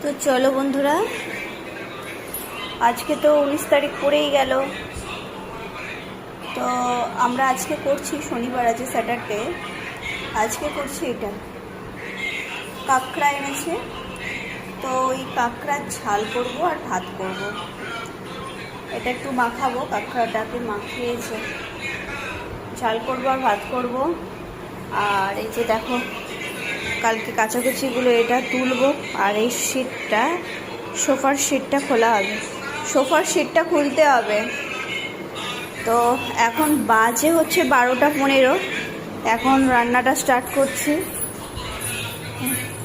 তো চলো বন্ধুরা, আজকে তো 19 তারিখ পড়েই গেল। তো আমরা আজকে করছি, শনিবার আছে স্যাটারডে, আজকে করছি এটা কাঁকড়া এনেছে। তো ওই কাঁকড়ার ঝাল করব আর ভাত করব। এটা একটু মাখাবো, কাঁকড়াটাকে মাখিয়ে ঝাল করবো আর ভাত করব। আর এই যে দেখো, কালকে কাচাকুচিগুলো এটা তুলবো। আর এই শিটটা, সোফার শিটটা খোলা হবে, সোফার শিটটা খুলতে হবে। তো এখন বাজে হচ্ছে 12টা 15। এখন রান্নাটা স্টার্ট করছি।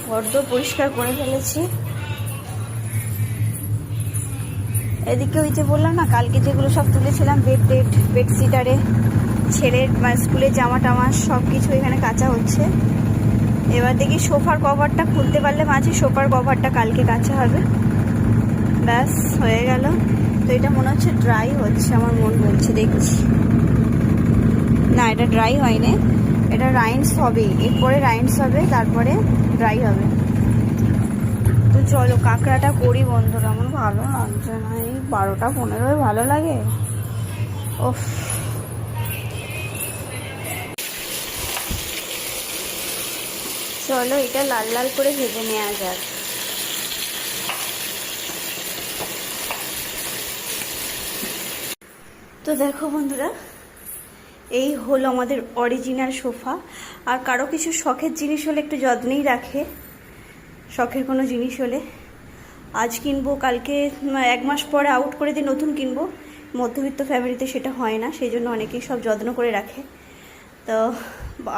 বড্ড পরিষ্কার করে ফেলেছি। এদিকে ওই যে বললাম না, কালকে যেগুলো সব তুলেছিলাম, বেডশিটারে ছেলের স্কুলের জামা টামা সব কিছু এখানে কাচা হচ্ছে। এবার দেখি সোফার কভারটা খুলতে পারলে মাঝে সোফার কভারটা কালকে কাচা হবে। ব্যাস হয়ে গেল। তো এটা মনে হচ্ছে ড্রাই হচ্ছে, আমার মন বলছে, দেখছি। না, এটা ড্রাই হয়নি, এটা রাইন্স হবে। এরপরে রাইন্স হবে, তারপরে ড্রাই হবে। তো চলো কাঁকড়াটা করি বন্ধুরা। আমার ভালো লাগছে না, এই 12টা 15 ভালো লাগে। ওফ, চলো এটা লাল লাল করে ভেজে নেওয়া যাক। তো দেখো বন্ধুরা, এই হলো আমাদের অরিজিনাল সোফা। আর কারো কিছু শখের জিনিস হলে একটু যত্নেই রাখে। শখের কোনো জিনিস হলে আজ কিনবো, কালকে 1 মাস পরে আউট করে দিয়ে নতুন কিনবো। মধ্যবিত্ত ফ্যামিলিতে সেটা হয় না, সেই জন্য অনেকেই সব যত্ন করে রাখে। তো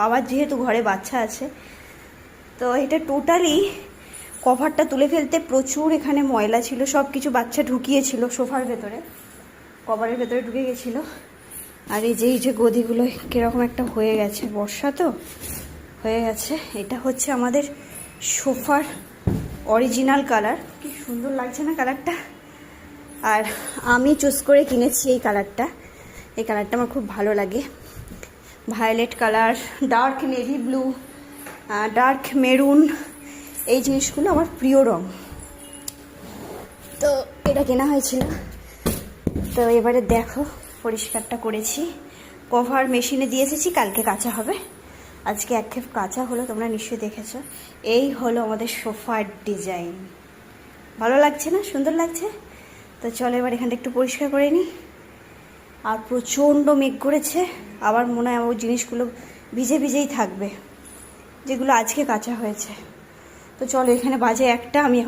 আবার যেহেতু ঘরে বাচ্চা আছে, তো এটা টোটালি কভারটা তুলে ফেলতে প্রচুর এখানে ময়লা ছিল। সব কিছু বাচ্চা ঢুকিয়েছিল সোফার ভেতরে, কভারের ভেতরে ঢুকে গেছিলো। আর এই যে গদিগুলো কীরকম একটা হয়ে গেছে, বর্ষা তো হয়ে গেছে। এটা হচ্ছে আমাদের সোফার অরিজিনাল কালার। কি সুন্দর লাগছে না কালারটা? আর আমি চুজ করে কিনেছি এই কালারটা। এই কালারটা আমার খুব ভালো লাগে। Violet colour, dark navy blue, dark maroon, এই জিনিসগুলো আমার প্রিয় রং। তো এটা কেনা হয়েছিল। তো এবারে দেখো, পরিষ্কারটা করেছি, কভার মেশিনে দিয়ে এসেছি, কালকে কাচা হবে। আজকে এক খেপ কাচা হলো, তোমরা নিশ্চয়ই দেখেছো। এই হলো আমাদের সোফার ডিজাইন। ভালো লাগছে না? সুন্দর লাগছে। তো চলো এবার এখানটা একটু পরিষ্কার করে নিই। আর প্রচণ্ড মেঘ করেছে, আবার মনে হয় ওই জিনিসগুলো ভিজে ভিজেই থাকবে যেগুলো আজকে কাচা হয়েছে। তো চলো, এখানে বাজে 1টা, আমি